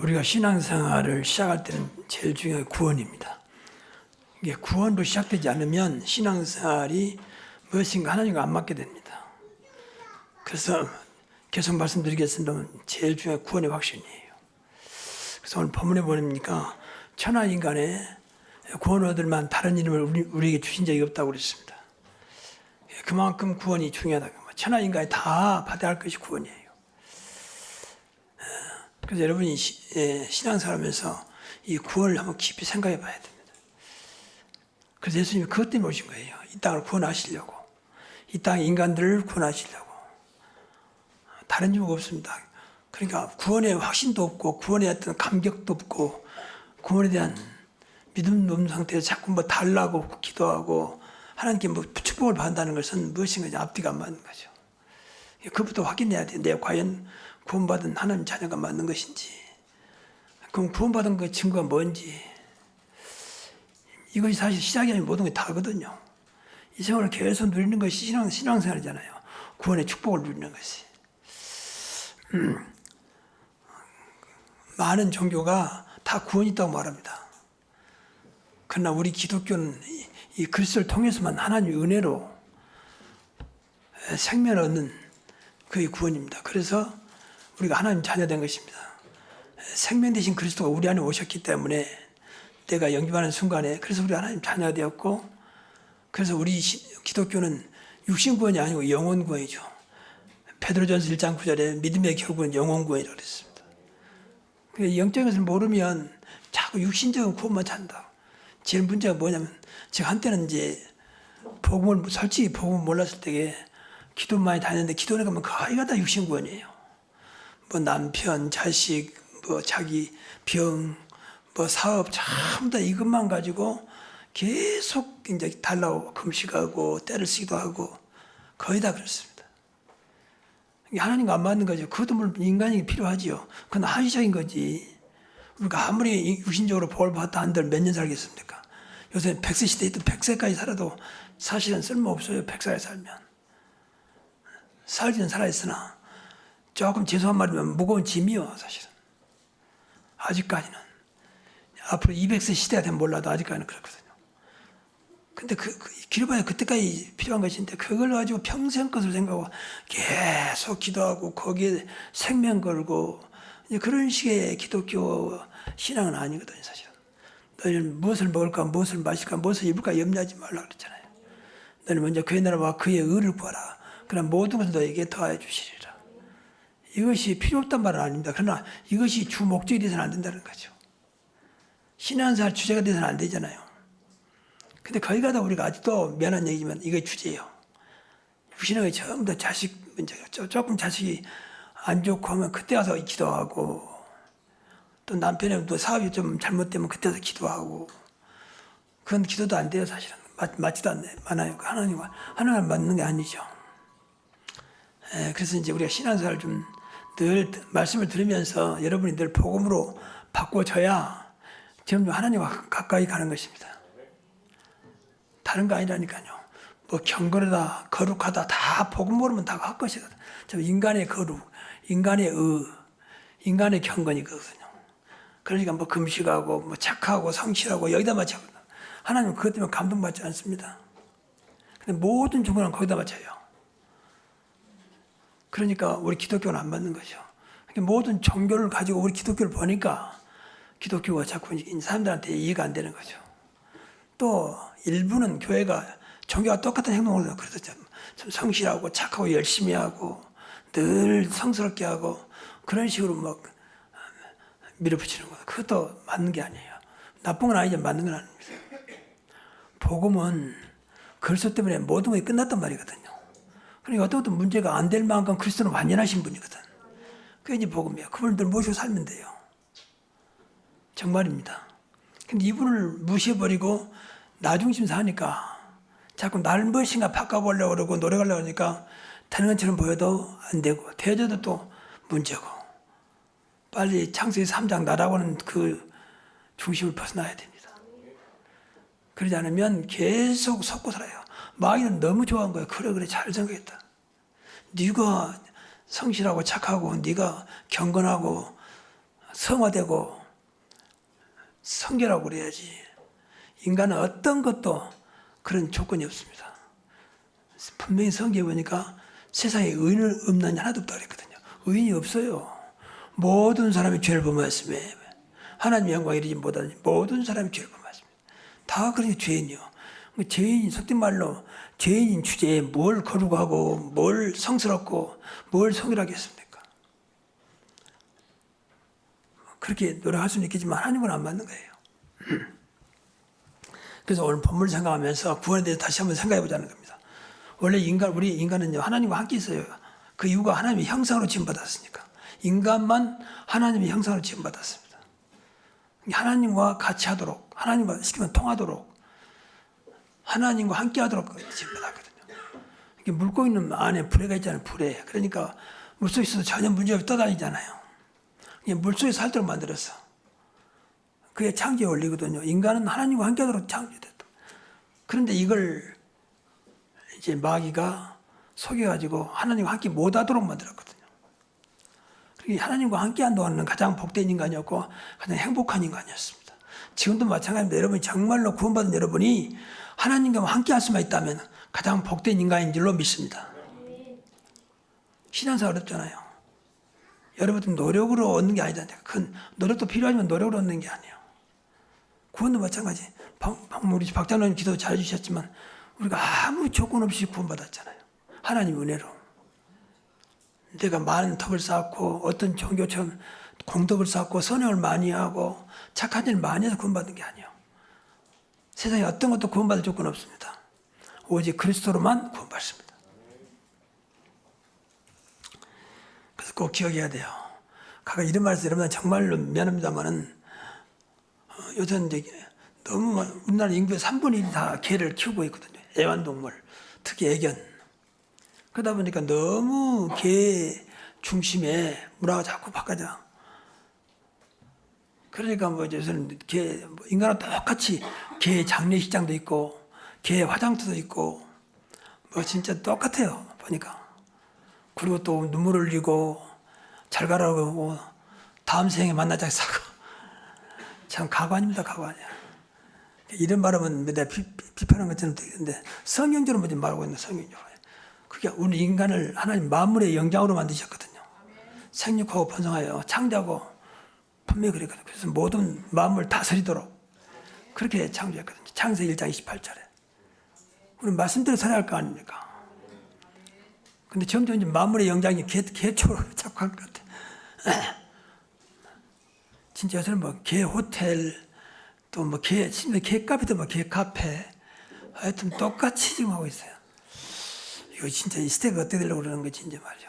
우리가 신앙생활을 시작할 때는 제일 중요한 구원입니다. 이게 구원으로 시작되지 않으면 신앙생활이 무엇인가 하나님과 안 맞게 됩니다. 그래서 계속 말씀드리겠습니다. 제일 중요한 구원의 확신이에요. 그래서 오늘 본문에 보니까 천하 인간의 구원 얻을 만한 다른 이름을 우리에게 주신 적이 없다고 그랬습니다. 그만큼 구원이 중요하다고. 천하 인간이 다 받아야 할 것이 구원이에요. 그래서 여러분이 신앙생활하면서 이 구원을 한번 깊이 생각해 봐야 됩니다. 그래서 예수님이 그것 때문에 오신 거예요. 이 땅을 구원하시려고. 이 땅의 인간들을 구원하시려고. 다른 이유가 없습니다. 그러니까 구원의 확신도 없고 구원에 어떤 감격도 없고 구원에 대한 믿음 없는 상태에서 자꾸 뭐 달라고 기도하고 하나님께 뭐 축복을 받는다는 것은 무엇인가 앞뒤가 안 맞는 거죠. 그것부터 확인해야 돼요. 내가 과연 구원받은 하나님 자녀가 맞는 것인지. 그럼 구원받은 그 증거가 뭔지. 이것이 사실 시작이 아니면 모든 게 다거든요. 이 생활을 계속 누리는 것이 신앙생활이잖아요. 구원의 축복을 누리는 것이. 많은 종교가 다 구원이 있다고 말합니다. 그러나 우리 기독교는 이 그리스도를 통해서만 하나님의 은혜로 생명을 얻는 그의 구원입니다. 그래서 우리가 하나님 자녀된 것입니다. 생명 되신 그리스도가 우리 안에 오셨기 때문에 내가 영접하는 순간에 그래서 우리 하나님 자녀가 되었고 그래서 우리 기독교는 육신 구원이 아니고 영혼 구원이죠. 베드로전서 1장 9절에 믿음의 결국은 영혼 구원이라고 그랬습니다. 영적인 것을 모르면 자꾸 육신적인 구원만 찬다. 제일 문제가 뭐냐면 제가 한때는 이제 솔직히 복음을 몰랐을 때에 기도 많이 다녔는데 기도를 가면 거의가 다 육신 구원이에요. 뭐 남편, 자식, 뭐 자기 병, 뭐 사업 전부 다 이것만 가지고 계속 이제 달라고 금식하고 때를 쓰기도 하고 거의 다 그렇습니다. 하나님과 안 맞는 거죠. 그것도 물론 인간이 필요하지요. 그건 한시적인 거지. 우리가 아무리 육신적으로 복을 받다 한들 몇 년 살겠습니까? 요새 100세 시대에 또 100세까지 살아도 사실은 쓸모없어요. 100살에 살면. 살지는 살아있으나 조금 죄송한 말이면 무거운 짐이요. 사실은. 아직까지는. 앞으로 200세 시대가 되면 몰라도 아직까지는 그렇거든요. 근데 길어봐야 그때까지 필요한 것인데 그걸 가지고 평생 것을 생각하고 계속 기도하고 거기에 생명 걸고 그런 식의 기독교 신앙은 아니거든요. 사실은. 너희는 무엇을 먹을까 무엇을 마실까 무엇을 입을까 염려하지 말라 그랬잖아요. 너희는 먼저 그의 나라와 그의 의를 구하라. 그럼 모든 것을 너에게 더하여 주시리라. 이것이 필요 없단 말은 아닙니다. 그러나 이것이 주 목적이 되어서는 안 된다는 거죠. 신앙생활 주제가 되어서는 안 되잖아요. 근데 거기 가다 우리가 아직도 미안한 얘기지만 이게 주제예요. 육신의 전부 다 자식 문제가 조금 자식이 안 좋고 하면 그때 가서 기도하고 또 남편의 또 사업이 좀 잘못되면 그때 가서 기도하고 그건 기도도 안 돼요. 사실은 맞지도 않아요. 하나님과 맞는 게 아니죠. 그래서 이제 우리가 신앙생활을 좀 늘 말씀을 들으면서 여러분이 늘 복음으로 바꿔줘야 점점 하나님과 가까이 가는 것입니다. 다른 거 아니라니까요. 뭐 경건하다, 거룩하다 다 복음 모르면 다 할 것이거든. 인간의 거룩, 인간의 인간의 경건이거든요. 그러니까 뭐 금식하고 뭐 착하고 성실하고 여기다 맞춰요. 하나님은 그것 때문에 감동받지 않습니다. 근데 모든 종교는 거기다 맞춰요. 그러니까 우리 기독교는 안 맞는 거죠. 그러니까 모든 종교를 가지고 우리 기독교를 보니까 기독교가 자꾸 사람들한테 이해가 안 되는 거죠. 또 일부는 종교가 똑같은 행동을 해요. 그래서 좀 성실하고 착하고 열심히 하고 늘 성스럽게 하고 그런 식으로 막 밀어붙이는 거예요. 그것도 맞는 게 아니에요. 나쁜 건 아니지만 맞는 건 아닙니다. 복음은 그리스도 때문에 모든 것이 끝났단 말이거든요. 그러니까 어떤 문제가 안 될 만큼 그리스도는 완전하신 분이거든. 그게 이제 복음이야. 그분들 모시고 살면 돼요. 정말입니다. 근데 이분을 무시해버리고 나 중심 사니까 자꾸 날 무엇인가 바꿔보려고 그러고 노력하려고 하니까 되는 것처럼 보여도 안 되고 되어져도 또 문제고 빨리 창세기 3장 나라고 하는 그 중심을 벗어나야 됩니다. 그러지 않으면 계속 속고 살아요. 마귀는 너무 좋아한 거예요. 그래 잘 생각했다. 네가 성실하고 착하고 네가 경건하고 성화되고 성결하고 그래야지. 인간은 어떤 것도 그런 조건이 없습니다. 분명히 성경에 보니까 세상에 의인 없는 하나도 없다고 그랬거든요. 의인이 없어요. 모든 사람이 죄를 범하였으며 하나님의 영광에 이르지 못하니 모든 사람이 죄를 범하였습니다. 다 그러니 죄인이요. 죄인, 속된 말로 죄인인 주제에 뭘 거룩하고 뭘 성스럽고 뭘 성결하겠습니까? 그렇게 노력할 수는 있겠지만 하나님은 안 맞는 거예요. 그래서 오늘 본문을 생각하면서 구원에 대해서 다시 한번 생각해 보자는 겁니다. 원래 우리 인간은요, 하나님과 함께 있어요. 그 이유가 하나님의 형상으로 지음받았으니까. 인간만 하나님의 형상으로 지음받았습니다. 하나님과 같이 하도록, 하나님과 시키면 통하도록, 하나님과 함께 하도록 지음받았거든요. 물고기는 안에 불에가 있잖아요, 불에. 그러니까 물속에 있어도 전혀 문제없이 떠다니잖아요. 물속에 살도록 만들었어. 그게 창조의 원리거든요. 인간은 하나님과 함께 하도록 창조됐다. 그런데 이걸 이제 마귀가 속여가지고 하나님과 함께 못하도록 만들었거든요. 하나님과 함께 한 동안은 가장 복된 인간이었고 가장 행복한 인간이었습니다. 지금도 마찬가지입니다. 여러분이 정말로 구원받은 여러분이 하나님과 함께 할 수만 있다면 가장 복된 인간인 줄로 믿습니다. 신앙생활 어렵잖아요. 여러분들 노력으로 얻는 게 아니잖아요. 큰 노력도 필요하지만 노력으로 얻는 게 아니에요. 구원도 마찬가지. 우리 박장로님 기도 잘해주셨지만 우리가 아무 조건 없이 구원받았잖아요. 하나님 은혜로. 내가 많은 덕을 쌓고 어떤 종교처럼 공덕을 쌓고 선행을 많이 하고 착한 일 많이 해서 구원받은 게 아니에요. 세상에 어떤 것도 구원받을 조건 없습니다. 오직 그리스도로만 구원받습니다. 그래서 꼭 기억해야 돼요. 가끔 이런 말해서 여러분 정말로 미안합니다만은 요새는 이제 너무 우리나라 인구의 3분의 1이 다 개를 키우고 있거든요. 애완동물, 특히 애견. 그러다 보니까 너무 개 중심에 문화가 자꾸 바뀌어져. 그러니까 뭐 요새는 인간과 똑같이 개 장례식장도 있고, 개 화장터도 있고, 뭐 진짜 똑같아요. 보니까. 그리고 또 눈물 흘리고, 잘 가라고 하고, 다음 생에 만나자 사고. 참 가관입니다, 가관이야. 이런 말하면 내가 비판한 것처럼 되겠는데, 성경적으로 뭐지 말하고 있는 성경적으로. 그게 우리 인간을 하나님 만물의 영장으로 만드셨거든요. 생육하고 번성하여 창조하고 분명히 그랬거든요. 그래서 모든 만물 다스리도록 그렇게 창조했거든요. 창세기 1장 28절에. 우리 말씀대로 살아야 할 거 아닙니까? 근데 점점 이제 만물의 영장이 개초로 자꾸 할 것 같아. 진짜 요새는 뭐 개 호텔, 또 뭐 심지어 개 카페도 뭐 개 카페. 하여튼 똑같이 지금 하고 있어요. 이거 진짜 이 시대가 어떻게 되려고 그러는 거지, 이제 말이죠.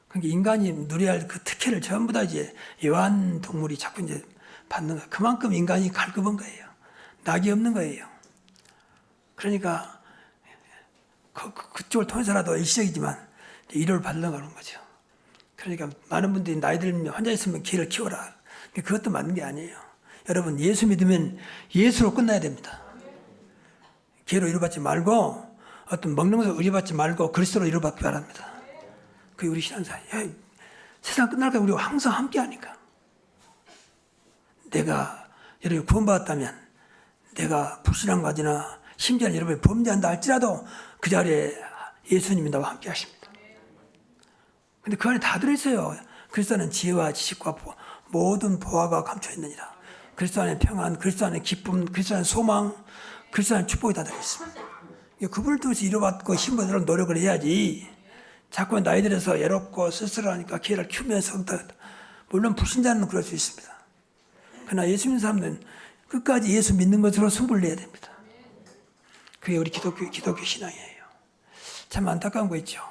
그러니까 인간이 누려야 할 그 특혜를 전부 다 이제 애완동물이 자꾸 이제 받는 거예요. 그만큼 인간이 갈급한 거예요. 낙이 없는 거예요. 그러니까 그쪽을 통해서라도 일시적이지만 위로를 받으려고 하는 거죠. 그러니까 많은 분들이 나이 들면 혼자 있으면 개를 키워라. 그것도 맞는 게 아니에요. 여러분 예수 믿으면 예수로 끝나야 됩니다. 개로 위로받지 말고 어떤 먹는 것을 의뢰받지 말고 그리스도로 위로받기 바랍니다. 그게 우리 신앙생활. 세상 끝날까 우리가 항상 함께하니까. 내가 여러분이 구원받았다면 내가 불신앙 가지나 심지어 여러분이 범죄한다 할지라도 그 자리에 예수님이 나와 함께 하십니다. 근데 그 안에 다 들어있어요. 그리스도 안에 지혜와 지식과 모든 보화가 감춰있느니라. 그리스도 안에 평안, 그리스도 안에 기쁨, 그리스도 안에 소망, 그리스도 안에 축복이 다 들어있습니다. 그분을 통해서 이루받고 힘으로 노력을 해야지. 자꾸 나이 들어서 외롭고 쓸쓸하니까 기회를 키우면서 물론 불신자는 그럴 수 있습니다. 그러나 예수 믿는 사람들은 끝까지 예수 믿는 것으로 승부를 내야 됩니다. 그게 우리 기독교 신앙이에요. 참 안타까운 거 있죠.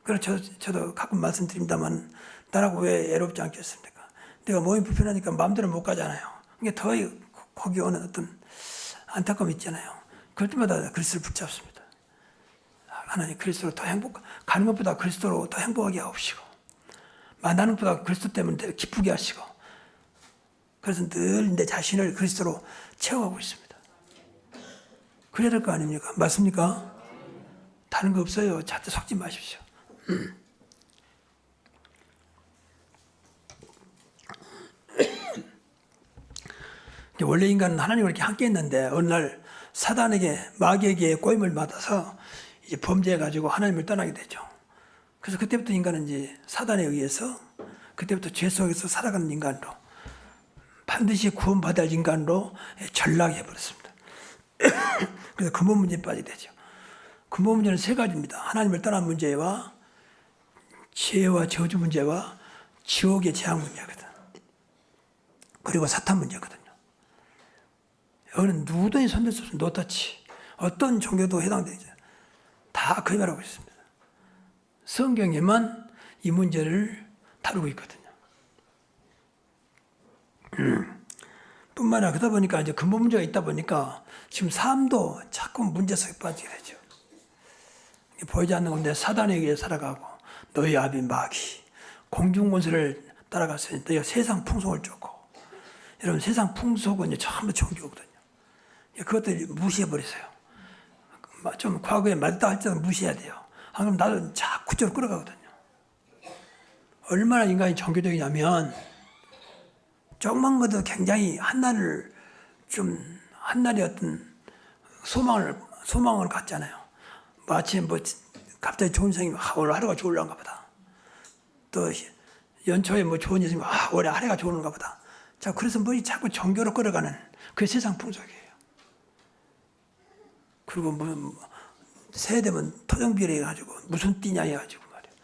그래서 저도 가끔 말씀드립니다만 나라고 왜 외롭지 않겠습니까? 내가 몸이 불편하니까 마음대로 못 가잖아요. 그러니까 더 거기 오는 어떤 안타까움이 있잖아요. 그럴 때마다 그리스도를 붙잡습니다. 하나님 그리스도로 더 가는 것보다 그리스도로 더 행복하게 하옵시고 만나는 것보다 그리스도 때문에 기쁘게 하시고 그래서 늘 내 자신을 그리스도로 채워가고 있습니다. 그래야 될 거 아닙니까? 맞습니까? 다른 거 없어요. 자꾸 속지 마십시오. 원래 인간은 하나님과 이렇게 함께 했는데 어느 날 사단에게 마귀에게 꼬임을 받아서 이제 범죄해가지고 하나님을 떠나게 되죠. 그래서 그때부터 인간은 이제 사단에 의해서 그때부터 죄 속에서 살아가는 인간으로 반드시 구원받을 인간으로 전락해 버렸습니다. 그래서 근본 문제에 빠지게 되죠. 근본 문제는 세 가지입니다. 하나님을 떠난 문제와 죄와 저주 문제와 지옥의 재앙 문제거든. 그리고 사탄 문제거든요. 여기는 누구든지 손댈 수 없는 노터치. 어떤 종교도 해당되죠. 다 거짓말하고 있습니다. 성경에만 이 문제를 다루고 있거든요. 뿐만 아니라 그러다 보니까 이제 근본 문제가 있다 보니까 지금 삶도 자꾸 문제 속에 빠지게 되죠. 보이지 않는 건데 사단에 의해 살아가고 너희 아비 마귀 공중권세를 따라가서 너희가 세상 풍속을 쫓고 여러분 세상 풍속은 이제 전부 종교거든요. 그것들 무시해버리세요. 좀 과거에 맞다 할지라도 무시해야 돼요. 안 그러면 나도 자꾸 그쪽으로 끌어가거든요. 얼마나 인간이 종교적이냐면 조금만 것도 굉장히 한날의 어떤 소망을 갖잖아요. 마치 갑자기 좋은 생각이 오늘 하루가 좋을란가 보다. 또 연초에 좋은 일이 생기면 올해 하루가 좋은가 보다. 자, 그래서 자꾸 종교로 끌어가는 그게 세상 풍속이에요. 그리고 새해 되면 토종비례 해가지고 무슨 띠냐 해가지고 말이에요.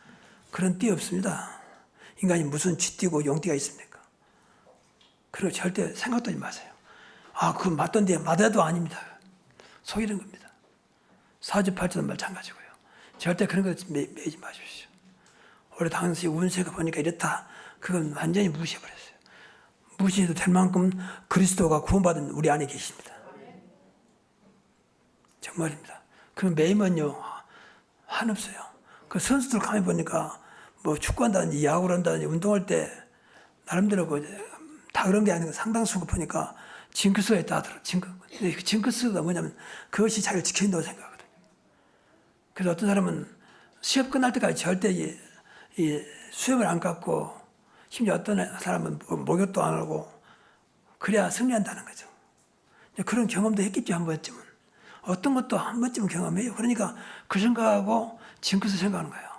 그런 띠 없습니다. 인간이 무슨 쥐띠고 용띠가 있습니까? 그리고 절대 생각도 하지 마세요. 그건 맞던데 맞아도 아닙니다. 속이는 겁니다. 사주팔자도 마찬가지고요. 절대 그런 거 매지 마십시오. 올해 당시 운세가 보니까 이렇다. 그건 완전히 무시해버렸어요. 무시해도 될 만큼 그리스도가 구원받은 우리 안에 계십니다. 정말입니다. 그럼 매이면요 한없어요. 그 선수들 가만히 보니까 축구한다든지 야구를 한다든지 운동할 때 나름대로 다 그런 게 아니고 상당수가 보니까 징크스가 있다 하더라고요. 그 징크스가 뭐냐면 그것이 자기를 지킨다고 생각하거든요. 그래서 어떤 사람은 시험 끝날 때까지 절대 이 수염을 안 깎고 심지어 어떤 사람은 목욕도 안 하고 그래야 승리한다는 거죠. 그런 경험도 했겠죠, 한 번쯤은. 어떤 것도 한 번쯤은 경험해요. 그러니까 그 생각하고 징크스 생각하는 거예요.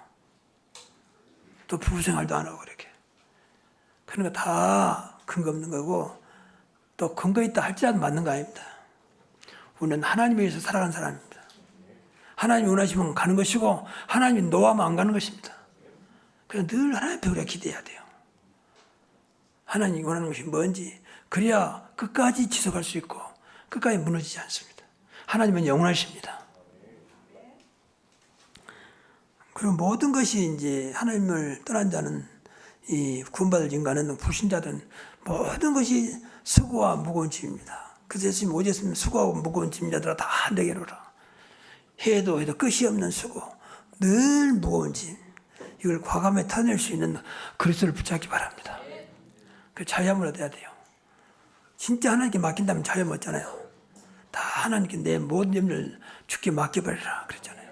또 부부 생활도 안 하고 그렇게. 그런 거 다 근거 없는 거고 또 근거 있다 할지라도 맞는 거 아닙니다. 우리는 하나님에 의해서 살아가는 사람입니다. 하나님이 원하시면 가는 것이고 하나님이 노하면 안 가는 것입니다. 그래서 늘 하나님 앞에 우리가 기대해야 돼요. 하나님이 원하는 것이 뭔지 그래야 끝까지 지속할 수 있고 끝까지 무너지지 않습니다. 하나님은 영원하십니다. 그리고 모든 것이 이제 하나님을 떠난 자는 이 구원받을 인간은 불신자든 모든 것이 수고와 무거운 짐입니다. 그래서 예수님 오직 수고하고 무거운 짐자들아 다 내게로 오라. 해도 끝이 없는 수고, 늘 무거운 짐. 이걸 과감히 터낼 수 있는 그리스도를 붙잡기 바랍니다. 그 자유함을 얻어야 돼요. 진짜 하나님께 맡긴다면 자유 없잖아요. 다 하나님께 내 모든 염려를 주께 맡겨버리라 그랬잖아요.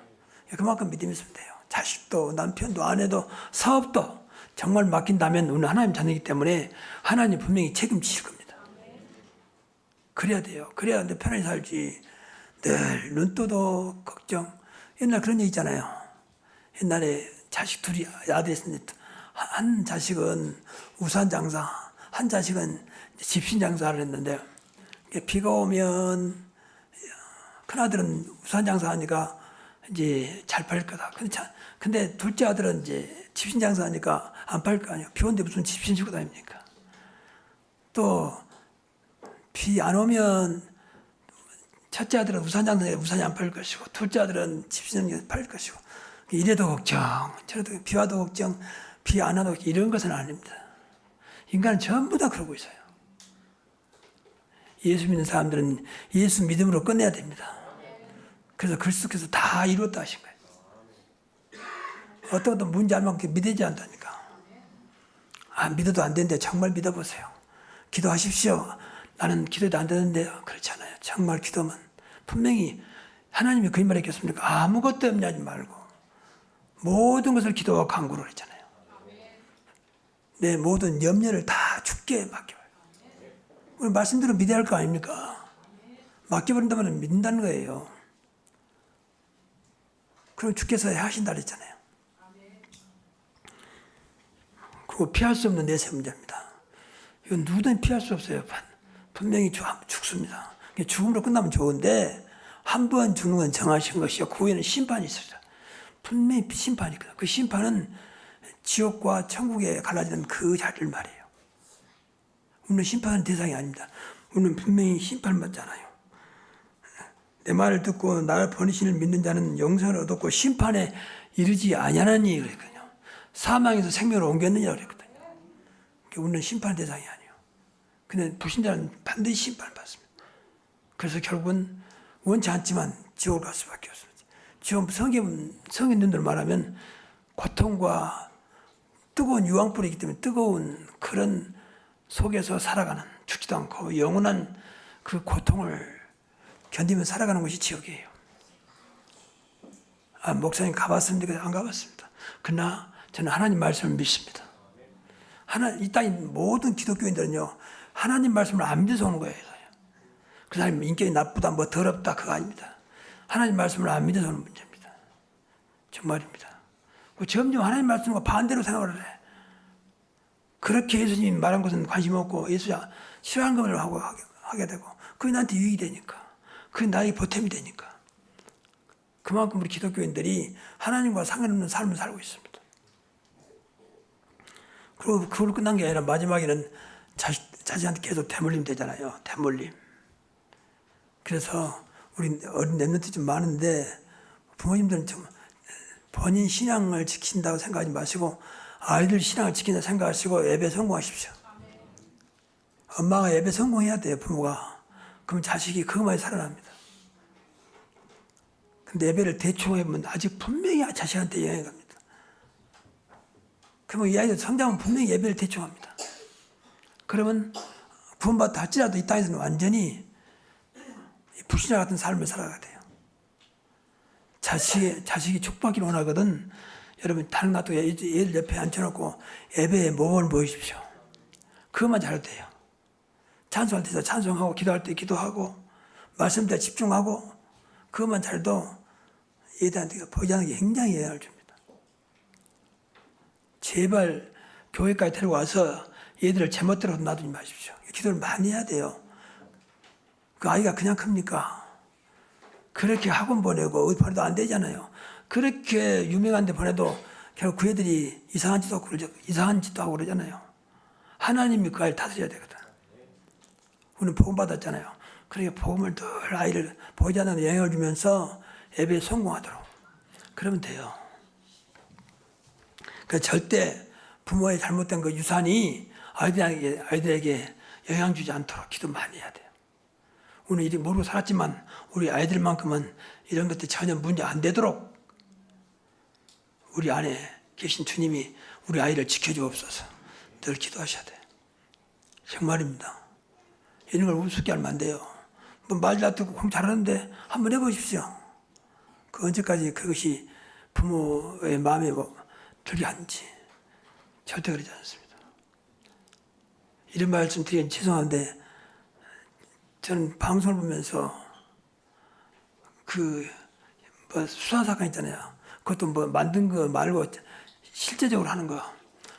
그만큼 믿음이 있으면 돼요. 자식도 남편도 아내도 사업도 정말 맡긴다면 우리는 하나님 자녀이기 때문에 하나님 분명히 책임지실 겁니다. 그래야 돼요. 그래야 내 편하게 살지. 늘 눈떠도 걱정. 옛날 그런 얘기 있잖아요. 옛날에 자식 둘이 아들이 있었는데 한 자식은 우산 장사, 한 자식은 집신 장사를 했는데 비가 오면 큰아들은 우산 장사하니까 이제 잘 팔릴 거다. 근데 둘째 아들은 이제 집신 장사하니까 안 팔릴 거 아니에요. 비 오는데 무슨 집신 주고 다닙니까? 또 비 안 오면 첫째 아들은 우산 장사에 우산이 안 팔릴 것이고 둘째 아들은 집신이 팔릴 것이고 이래도 걱정, 저래도 비 와도 걱정, 비 안 와도 걱정 이런 것은 아닙니다. 인간은 전부 다 그러고 있어요. 예수 믿는 사람들은 예수 믿음으로 끝내야 됩니다. 그래서 그리스도께서 다 이루었다 하신 거예요. 어떤 것도 문제 안 많게 믿어지지 않다니까. 믿어도 안 되는데 정말 믿어보세요. 기도하십시오. 나는 기도도 안 되는데 그렇잖아요. 정말 기도면 분명히 하나님이 그 말에 있겠습니까? 아무것도 없냐 하지 말고 모든 것을 기도와 간구로 했잖아요. 내 모든 염려를 다 주께 맡겨요. 우리 말씀대로 믿어야 할 거 아닙니까? 맡겨버린다면 믿는다는 거예요. 그럼 주께서 하신다 그랬잖아요. 그리고 피할 수 없는 내세 문제입니다. 이건 누구든 피할 수 없어요. 분명히 죽습니다. 죽음으로 끝나면 좋은데 한 번 죽는 건 정하신 것이요. 그 후에는 심판이 있어요. 분명히 심판이 있거든요. 그 심판은 지옥과 천국에 갈라지는 그 자리를 말해요. 우리는 심판은 대상이 아닙니다. 우리는 분명히 심판을 받잖아요. 내 말을 듣고 나를 보내시는 믿는 자는 영생을 얻었고 심판에 이르지 아니하느니 그랬거든요. 사망에서 생명으로 옮겼느냐 그랬거든요. 우리는 심판 대상이 아니에요. 근데 불신자는 반드시 심판을 받습니다. 그래서 결국은 원치 않지만 지옥을 갈 수밖에 없습니다. 지금 성인들로 말하면 고통과 뜨거운 유황불이기 때문에 뜨거운 그런 속에서 살아가는 죽지도 않고 영원한 그 고통을 견디며 살아가는 것이 지옥이에요. 목사님 가봤습니까? 안 가봤습니다. 그러나 저는 하나님 말씀을 믿습니다. 이 땅의 모든 기독교인들은요, 하나님 말씀을 안 믿어서 오는 거예요. 그 사람이 인격이 나쁘다, 뭐 더럽다, 그거 아닙니다. 하나님 말씀을 안 믿어서 오는 문제입니다. 정말입니다. 점점 하나님 말씀과 반대로 생각을 해. 그렇게 예수님이 말한 것은 관심 없고 예수 싫어하는 것을 하게 되고 그게 나한테 유익이 되니까 그게 나에게 보탬이 되니까 그만큼 우리 기독교인들이 하나님과 상관없는 삶을 살고 있습니다. 그리고 그걸로 끝난 게 아니라 마지막에는 자식한테 계속 대물림 되잖아요. 대물림. 그래서 우리 어린 랩런트 좀 많은데 부모님들은 좀 본인 신앙을 지킨다고 생각하지 마시고 아이들 신앙을 지킨다고 생각하시고 예배 성공하십시오. 엄마가 예배 성공해야 돼요. 부모가. 그러면 자식이 그것만이 살아납니다. 근데 예배를 대충 하면 아직 분명히 자식한테 영향이 갑니다. 그러면 이 아이들 성장은 분명히 예배를 대충 합니다. 그러면 구원받다 할지라도 이 땅에서는 완전히 불신자 같은 삶을 살아가야 돼요. 자식이 축복하기를 원하거든. 여러분 다른 놔두고 얘를 옆에 앉혀놓고 예배에 모범을 보이십시오. 그것만 잘해도 돼요. 찬송할 때 찬송하고 기도할 때 기도하고 말씀 때 집중하고 그것만 잘해도 얘들한테 보이자는 게 굉장히 영향을 줍니다. 제발 교회까지 데려와서 얘들을 제멋대로 놔두지 마십시오. 기도를 많이 해야 돼요. 그 아이가 그냥 큽니까? 그렇게 학원 보내고 어디 보내도 안 되잖아요. 그렇게 유명한 데 보내도 결국 그 애들이 이상한 짓도 하고 그러잖아요. 하나님이 그 아이를 다스려야 되거든. 우리는 복음 받았잖아요. 그러니까 복음을 늘 아이를 보이지 않는 영향을 주면서 예배에 성공하도록 그러면 돼요. 그래서 절대 부모의 잘못된 그 유산이 아이들에게 영향 주지 않도록 기도 많이 해야 돼요. 우리는 이렇게 모르고 살았지만 우리 아이들만큼은 이런 것들이 전혀 문제 안 되도록 우리 안에 계신 주님이 우리 아이를 지켜주옵소서 늘 기도하셔야 돼요. 정말입니다. 이런 걸 우습게 하면 안 돼요. 뭐 말 잘 듣고 공 잘하는데 한번 해보십시오. 그 언제까지 그것이 부모의 마음에 들게 하는지 절대 그러지 않습니다. 이런 말씀 드리긴 죄송한데 저는 방송을 보면서 수사 사건 있잖아요. 그것도 만든 거 말고 실제적으로 하는 거.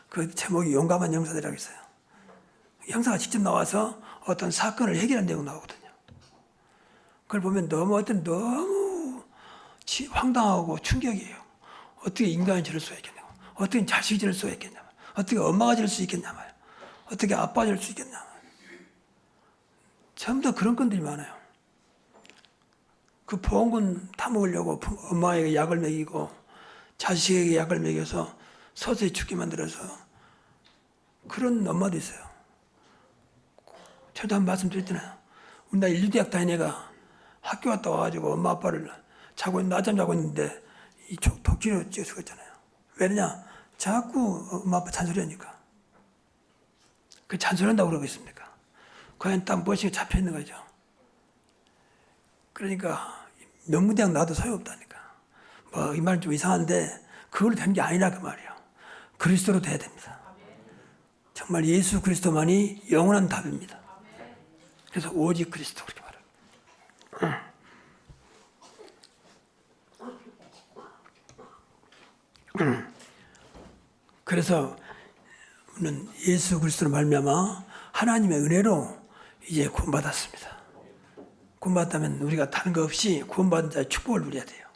그 제목이 용감한 형사들이라고 있어요. 형사가 직접 나와서 어떤 사건을 해결한 내용 나오거든요. 그걸 보면 너무 황당하고 충격이에요. 어떻게 인간이 저럴 수가 있겠냐고. 어떻게 자식이 저럴 수가 있겠냐고. 어떻게 엄마가 저럴 수 있겠냐고. 어떻게 아빠가 저럴 수 있겠냐고. 전부 다 그런 건들이 많아요. 그 보험금 타먹으려고 엄마에게 약을 먹이고 자식에게 약을 먹여서 서서히 죽게 만들어서 그런 엄마도 있어요. 저도 한 말씀 드렸잖아요. 우리 인류대학 다닌 애가 학교 갔다 와가지고 엄마 아빠를 낮잠 자고 있는데 이 도끼로 찍어 죽었잖아요. 왜냐? 자꾸 엄마 아빠 잔소리하니까. 그 잔소리한다고 그러겠습니까? 그냥 딱 멋있게 잡혀있는 거죠. 그러니까 명문대학 나와도 소용없다니까. 이 말은 좀 이상한데 그걸로 되는 게 아니라 그 말이에요. 그리스도로 돼야 됩니다. 정말 예수 그리스도만이 영원한 답입니다. 그래서 오직 그리스도 그렇게 말합니다. 그래서 우리는 예수 그리스도로 말미암아 하나님의 은혜로 이제 구원받았습니다. 구원받았다면 우리가 다른 거 없이 구원받은 자의 축복을 누려야 돼요.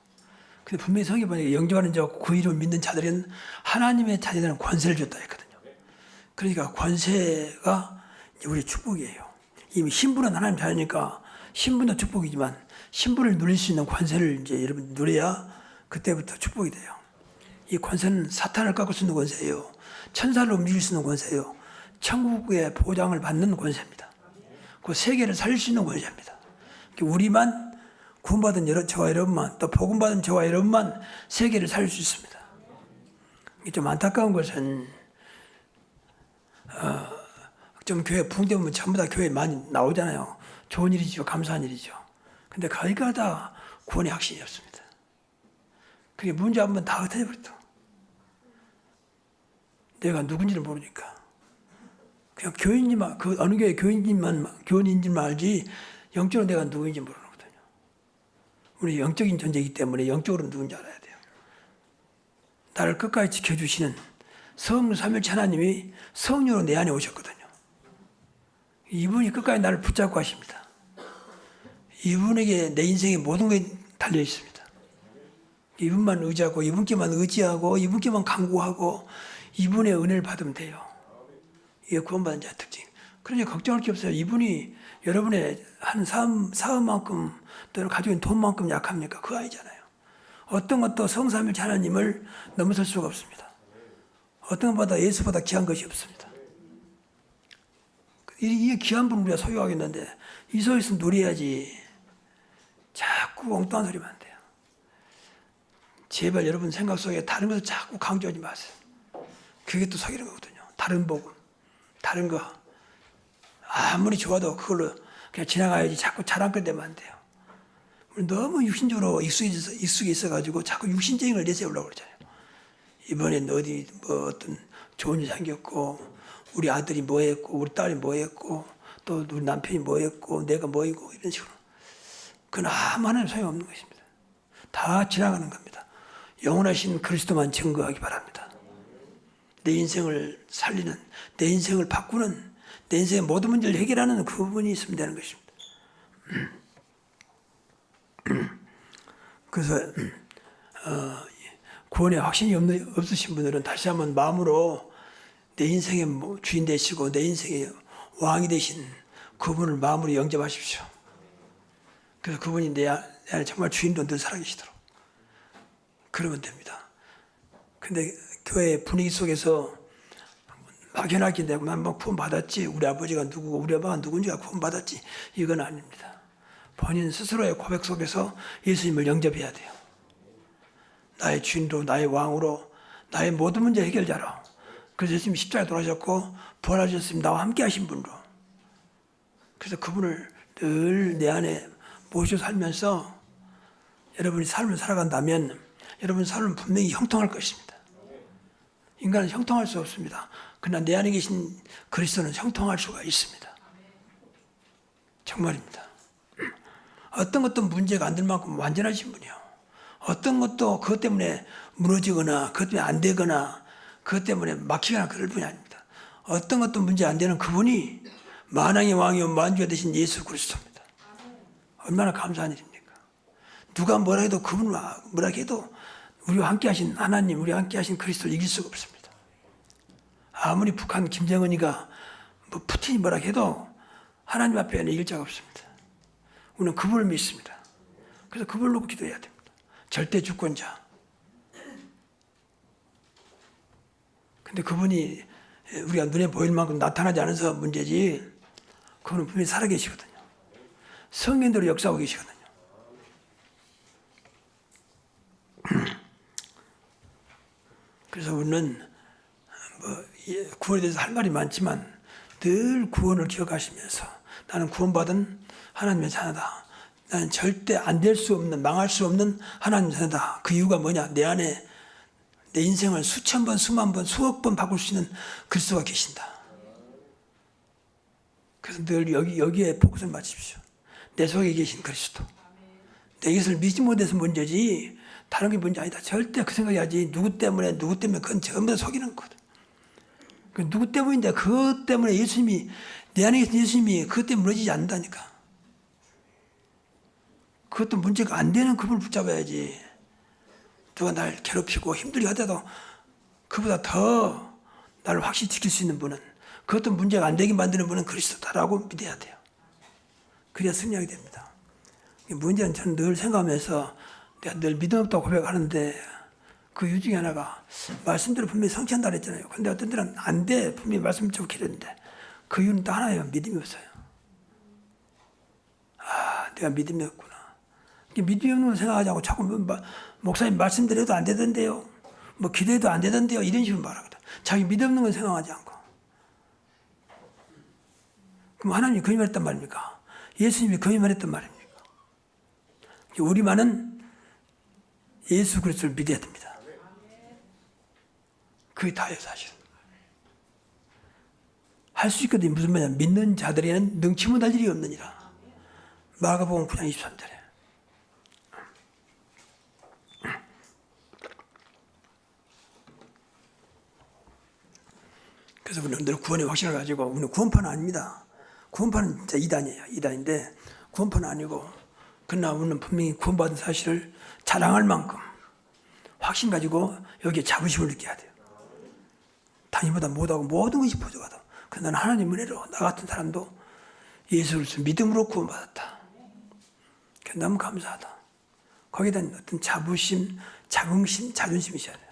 근데 분명히 성경에 보니까 영접하는 자와 그 이름을 믿는 자들은 하나님의 자녀들은 권세를 줬다 했거든요. 그러니까 권세가 우리 축복이에요. 이미 신분은 하나님 자녀니까 신분도 축복이지만 신분을 누릴 수 있는 권세를 이제 여러분 누려야 그때부터 축복이 돼요. 이 권세는 사탄을 깎을 수 있는 권세예요. 천사를 움직일 수 있는 권세예요. 천국의 보장을 받는 권세입니다. 그 세계를 살릴 수 있는 권세입니다. 우리만 구원받은 저와 여러분만 또 복음받은 저와 여러분만 세계를 살릴 수 있습니다. 좀 안타까운 것은 좀 교회 붕대보면 전부 다 교회 많이 나오잖아요. 좋은 일이죠. 감사한 일이죠. 근데 거기가 다 구원의 확신이 없습니다. 그게 문제 한번 다 흩어져 버렸다. 내가 누군지를 모르니까 그냥 교인님만 그 어느 교회 교인인지만 알지 영적으로 내가 누구인지 모르거든요. 우리 영적인 존재이기 때문에 영적으로 누군지 알아야 돼요. 나를 끝까지 지켜주시는 성삼일체 하나님이 성령으로 내 안에 오셨거든요. 이분이 끝까지 나를 붙잡고 하십니다. 이분에게 내 인생의 모든 게 달려 있습니다. 이분만 의지하고 이분께만 의지하고 이분께만 간구하고 이분의 은혜를 받으면 돼요. 이게 구원받은 자의 특징. 그러니 걱정할 게 없어요. 이분이 여러분의 한 사업만큼 또는 가지고 있는 돈만큼 약합니까? 그거 아니잖아요. 어떤 것도 성삼일체 하나님을 넘어설 수가 없습니다. 어떤 것보다 예수보다 귀한 것이 없습니다. 이게 귀한 분을 우리가 소유하겠는데 이 소유 있으면 누려야지. 자꾸 엉뚱한 소리만 안 돼요. 제발 여러분 생각 속에 다른 것을 자꾸 강조하지 마세요. 그게 또 속이는 거거든요. 다른 복음, 다른 거. 아무리 좋아도 그걸로 그냥 지나가야지 자꾸 자랑거리되면 안 돼요. 너무 육신적으로 익숙해 있어가지고 자꾸 육신적인 걸 내세우려고 그러잖아요. 이번엔 어디 뭐 어떤 좋은 일 생겼고 우리 아들이 뭐 했고 우리 딸이 뭐 했고 또 우리 남편이 뭐 했고 내가 뭐 했고 이런 식으로. 그건 아무 하나님 소용없는 것입니다. 다 지나가는 겁니다. 영원하신 그리스도만 증거하기 바랍니다. 내 인생을 살리는, 내 인생을 바꾸는, 내 인생의 모든 문제를 해결하는 그분이 있으면 되는 것입니다. 그래서 구원에 확신이 없으신 분들은 다시 한번 마음으로 내 인생의 주인 되시고 내 인생의 왕이 되신 그분을 마음으로 영접하십시오. 그래서 그분이 내 안에 정말 주인도 늘 살아계시도록 그러면 됩니다. 근데 교회 분위기 속에서 막연하게 내가 한번 구원받았지 우리 아버지가 누구고 우리 아빠가 누군지가 구원받았지 이건 아닙니다. 본인 스스로의 고백 속에서 예수님을 영접해야 돼요. 나의 주인으로 나의 왕으로 나의 모든 문제 해결자로. 그래서 예수님이 십자가에 돌아가셨고 부활하셨으면 나와 함께 하신 분으로. 그래서 그분을 늘 내 안에 모셔 살면서 여러분이 삶을 살아간다면 여러분 삶은 분명히 형통할 것입니다. 인간은 형통할 수 없습니다. 그러나 내 안에 계신 그리스도는 형통할 수가 있습니다. 정말입니다. 어떤 것도 문제가 안 될 만큼 완전하신 분이요. 어떤 것도 그것 때문에 무너지거나 그것 때문에 안 되거나 그것 때문에 막히거나 그럴 분이 아닙니다. 어떤 것도 문제 안 되는 그분이 만왕의 왕이요 만주가 되신 예수 그리스도입니다. 얼마나 감사한 일입니까? 누가 뭐라 해도 그분 뭐라 해도 우리와 함께 하신 하나님, 우리와 함께 하신 그리스도를 이길 수가 없습니다. 아무리 북한 김정은이가 뭐 푸틴이 뭐라 해도 하나님 앞에는 이길 자가 없습니다. 우리는 그분을 믿습니다. 그래서 그분을 놓고 기도해야 됩니다. 절대 주권자. 근데 그분이 우리가 눈에 보일 만큼 나타나지 않아서 문제지 그분은 분명히 살아계시거든요. 성령대로 역사하고 계시거든요. 그래서 우리는 구원에 대해서 할 말이 많지만 늘 구원을 기억하시면서 나는 구원받은 하나님의 자녀다. 나는 절대 안 될 수 없는, 망할 수 없는 하나님의 자녀다. 그 이유가 뭐냐? 내 안에 내 인생을 수천 번, 수만 번, 수억 번 바꿀 수 있는 그리스도가 계신다. 그래서 늘 여기에 포커스를 맞추십시오. 내 속에 계신 그리스도. 내 이것을 믿지 못해서 문제지 다른 게 문제 아니다. 절대 그 생각해야지. 누구 때문에 그건 전부 다 속이는 거거든. 그 누구 때문인데 그것 때문에 예수님이 내 안에 계신 예수님이 그것 때문에 무너지지 않는다니까. 그것도 문제가 안 되는 그분을 붙잡아야지. 누가 날 괴롭히고 힘들게 하더라도 그보다 더 나를 확실히 지킬 수 있는 분은, 그것도 문제가 안 되게 만드는 분은 그리스도다라고 믿어야 돼요. 그래야 승리하게 됩니다. 문제는 저는 늘 생각하면서 내가 늘 믿음 없다고 고백하는데 그 이유 중에 하나가 말씀대로 분명히 성취한다 그랬잖아요. 근데 어떤 때는 안 돼. 분명히 말씀대로 기도했는데 그 이유는 또 하나예요. 믿음이 없어요. 아, 내가 믿음이 없구나. 믿음이 없는 걸 생각하지 않고 자꾸 목사님 말씀대로도 안 되던데요. 뭐 기도해도 안 되던데요. 이런 식으로 말하거든. 자기 믿음 없는 걸 생각하지 않고. 그럼 하나님이 그 말했단 말입니까? 예수님이 그 말했단 말입니까? 우리만은 예수 그리스도를 믿어야 됩니다. 그게 다예요, 사실은. 할 수 있거든요. 무슨 말이냐. 믿는 자들에는 능치 못할 일이 없느니라. 마가복음 9장 23절에. 그래서 우리는 늘 구원의 확신을 가지고, 우리는 구원파는 아닙니다. 구원파는 진짜 이단이에요. 이단인데 구원파는 아니고, 그러나 우리는 분명히 구원받은 사실을 자랑할 만큼 확신 가지고 여기에 자부심을 느껴야 돼요. 당신보다 못하고 모든 것이 부족하다. 그러나 나는 하나님 은혜로 나 같은 사람도 예수 그리스도 믿음으로 구원받았다. 너무 감사하다. 거기에 대한 어떤 자부심, 자긍심, 자존심이 있어야 돼요.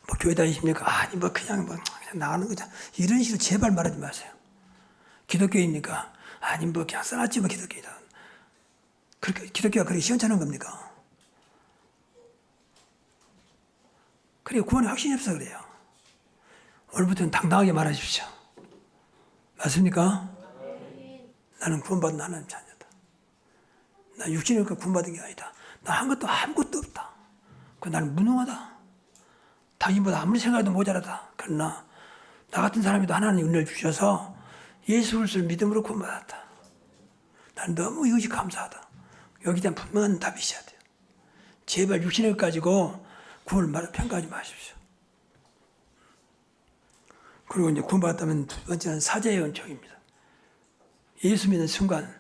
뭐 교회 다니십니까? 아니 뭐 그냥 나가는 거죠. 이런 식으로 제발 말하지 마세요. 기독교입니까? 아니 뭐 그냥 써놨지 뭐 기독교이다. 그렇게 기독교가 그렇게 시원찮은 겁니까? 그래 구원의 확신이 없어 그래요. 오늘부터는 당당하게 말하십시오. 맞습니까? 나는 구원받은 하나님 자녀다. 나 육신이니까 구원받은 게 아니다. 나 한 것도 아무것도 없다. 나는 무능하다. 당신보다 아무리 생각해도 모자라다. 그러나 나 같은 사람이도 하나님 은혜를 주셔서 예수 그리스도를 믿음으로 구원받았다. 난 너무 이것이 감사하다. 여기에 대한 분명한 답이 있어야 돼요. 제발 육신을 가지고 구원을 평가하지 마십시오. 그리고 이제 구원받았다면 두 번째는 사제의 은총입니다. 예수 믿는 순간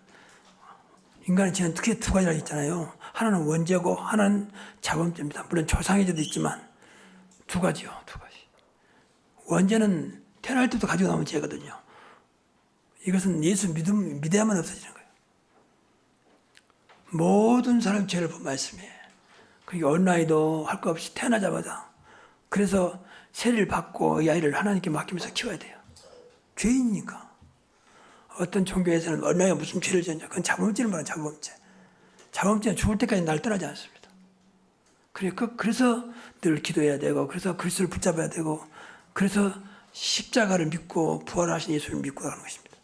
인간의 죄는 크게 두 가지가 있잖아요. 하나는 원죄고 하나는 자범죄입니다. 물론 조상의 죄도 있지만 두 가지요. 두 가지. 원죄는 태어날 때부터 가지고 나온 죄거든요. 이것은 예수 믿어야만 없어지는 거예요. 모든 사람 죄를 본 말씀이에요. 그러니까 어린아이도 할 거 없이 태어나자마자. 그래서 세례를 받고 이 아이를 하나님께 맡기면서 키워야 돼요. 죄인이니까. 어떤 종교에서는 어린아이가 무슨 죄를 졌냐. 그건 자범죄를 말하는 자범죄. 자범죄는 죽을 때까지 날 떠나지 않습니다. 그래서 늘 기도해야 되고, 그래서 그리스도를 붙잡아야 되고, 그래서 십자가를 믿고 부활하신 예수를 믿고 가는 것입니다.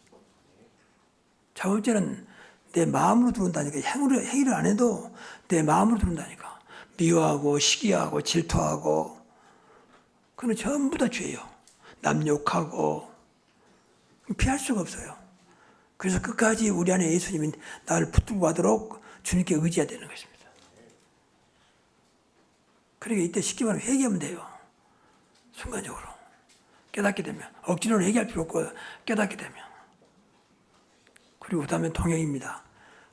자범죄는 내 마음으로 들어온다니까. 행위를 안 해도 내 마음으로 들어온다니까. 미워하고 시기하고 질투하고 그건 전부 다 죄예요. 남 욕하고 피할 수가 없어요. 그래서 끝까지 우리 안에 예수님이 나를 붙들고 가도록 주님께 의지해야 되는 것입니다. 그러니까 이때 쉽게 말하면 회개하면 돼요. 순간적으로 깨닫게 되면 억지로는 회개할 필요 없고 깨닫게 되면. 그리고 그 다음에 통행입니다.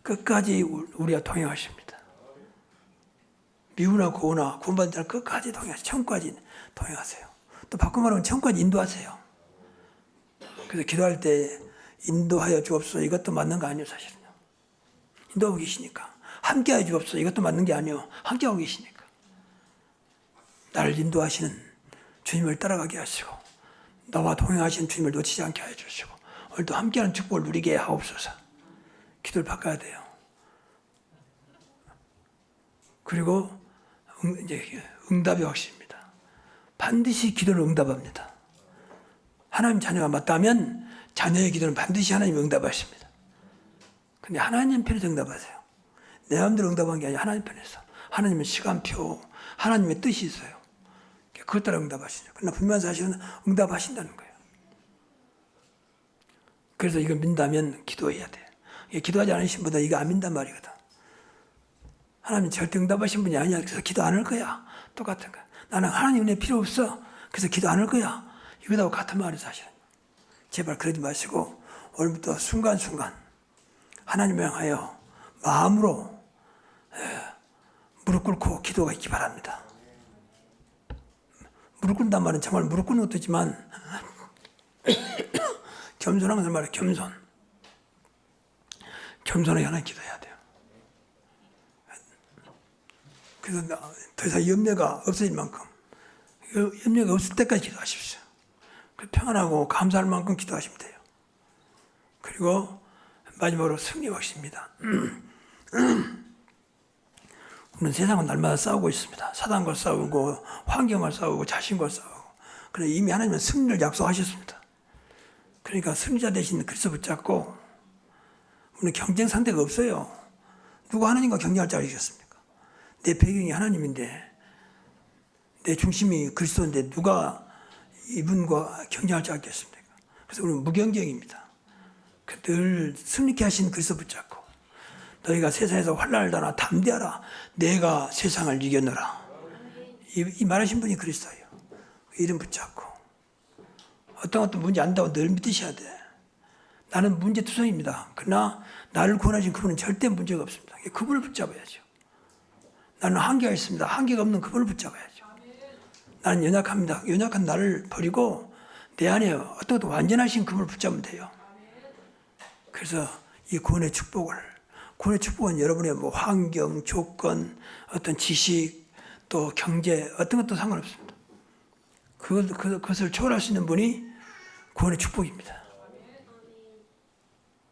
끝까지 우리와 통행하십니다. 미우나 고우나 구원받은 자를 끝까지 통행하세요. 천국까지 통행하세요. 또 바꿔 말하면 천국까지 인도하세요. 그래서 기도할 때 인도하여 주옵소서 이것도 맞는 거 아니에요. 사실은요. 인도하고 계시니까. 함께하여 주옵소서 이것도 맞는 게 아니에요. 함께하고 계시니까. 나를 인도하시는 주님을 따라가게 하시고 나와 동행하시는 주님을 놓치지 않게 하여 주시고 오늘도 함께하는 축복을 누리게 하옵소서. 기도를 바꿔야 돼요. 그리고 이제 응답이 확실입니다. 반드시 기도를 응답합니다. 하나님 자녀가 맞다면 자녀의 기도는 반드시 하나님이 응답하십니다. 근데 하나님 편에서 응답하세요. 내 마음대로 응답한 게 아니라 하나님 편에서. 하나님은 시간표, 하나님의 뜻이 있어요. 그것 따라 응답하시죠. 그러나 분명한 사실은 응답하신다는 거예요. 그래서 이거 민다면 기도해야 돼. 기도하지 않으신 분들 이거 안 민단 말이거든. 하나님 절대 응답하신 분이 아니야. 그래서 기도 안 할 거야. 똑같은 거야. 나는 하나님 은혜 필요 없어. 그래서 기도 안 할 거야. 이거하고 같은 말이 사실은. 제발 그러지 마시고 오늘부터 순간순간 하나님을 향하여 마음으로 무릎 꿇고 기도가 있기 바랍니다. 무릎 꿇는단 말은 정말 무릎 꿇는 것도 있지만 겸손한 것을 말해. 겸손하게 하나님 기도해야 돼요. 그래서 더 이상 염려가 없어질 만큼, 염려가 없을 때까지 기도하십시오. 평안하고 감사할 만큼 기도하시면 돼요. 그리고 마지막으로 승리 확신입니다. 우리는 세상은 날마다 싸우고 있습니다. 사단과 싸우고 환경과 싸우고 자신과 싸우고. 그러나 이미 하나님은 승리를 약속하셨습니다. 그러니까 승리자 대신 그리스도 붙잡고 우리는 경쟁 상대가 없어요. 누가 하나님과 경쟁할 줄 알겠습니까? 내 배경이 하나님인데 내 중심이 그리스도인데 누가 이분과 경쟁할 줄 알겠습니까? 그래서 우리는 무경쟁입니다. 늘 승리케 하신 그리스도 붙잡고 너희가 세상에서 환난을 당하나 담대하라. 내가 세상을 이겨노라. 이 말하신 분이 그리스도예요. 이름 붙잡고 어떤 문제 안다고 늘 믿으셔야 돼. 나는 문제투성입니다. 그러나 나를 구원하신 그분은 절대 문제가 없습니다. 그분을 붙잡아야죠. 나는 한계가 있습니다. 한계가 없는 그분을 붙잡아야죠. 나는 연약합니다. 연약한 나를 버리고 내 안에 어떤 것도 완전하신 그분을 붙잡으면 돼요. 그래서 이 구원의 축복은 여러분의 뭐 환경, 조건, 어떤 지식, 또 경제 어떤 것도 상관없습니다. 그것을 초월할 수 있는 분이 구원의 축복입니다.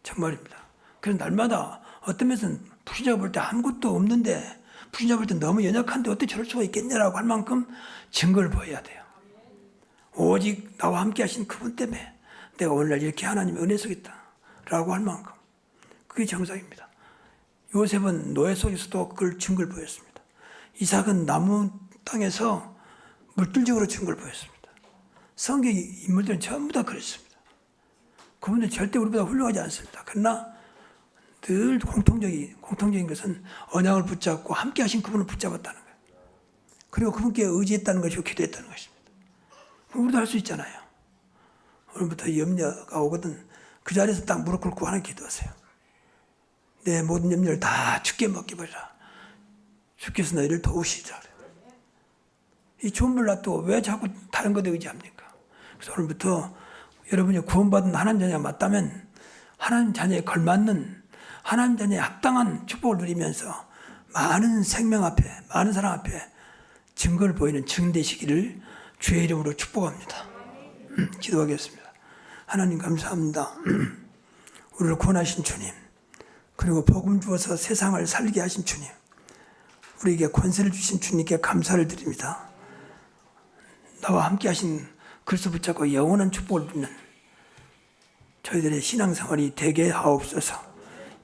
정말입니다. 그래서 날마다 어떤 면에서는 불신자가 볼 때 아무것도 없는데 불신자가 볼 때 너무 연약한데 어떻게 저럴 수가 있겠냐라고 할 만큼 증거를 보여야 돼요. 오직 나와 함께 하신 그분 때문에 내가 오늘날 이렇게 하나님의 은혜 속에 있다라고 할 만큼 그게 정상입니다. 요셉은 노예 속에서도 그걸 증거를 보였습니다. 이삭은 나무 땅에서 물질적으로 증거를 보였습니다. 성경 인물들은 전부 다 그랬습니다. 그분들 절대 우리보다 훌륭하지 않습니다. 그러나 늘 공통적인 것은 언약을 붙잡고 함께 하신 그분을 붙잡았다는 거예요. 그리고 그분께 의지했다는 것이고 기도했다는 것입니다. 우리도 할 수 있잖아요. 오늘부터 염려가 오거든 그 자리에서 딱 무릎 꿇고 하나님 기도하세요. 내 모든 염려를 다 주께 맡겨버리라. 주께서 너희를 도우시리라. 이 좋은 물 놔두고 왜 자꾸 다른 것에 의지합니까? 그래서 오늘부터 여러분이 구원받은 하나님 자녀가 맞다면 하나님 자녀에 걸맞는 하나님 자녀에 합당한 축복을 누리면서 많은 생명 앞에 많은 사람 앞에 증거를 보이는 증되시기를 주의 이름으로 축복합니다. 기도하겠습니다. 하나님 감사합니다. 우리를 구원하신 주님 그리고 복음 주어서 세상을 살게 하신 주님 우리에게 권세를 주신 주님께 감사를 드립니다. 나와 함께 하신 그리스도 붙잡고 영원한 축복을 누리는 저희들의 신앙생활이 되게 하옵소서.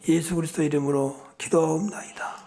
예수 그리스도 이름으로 기도하옵나이다.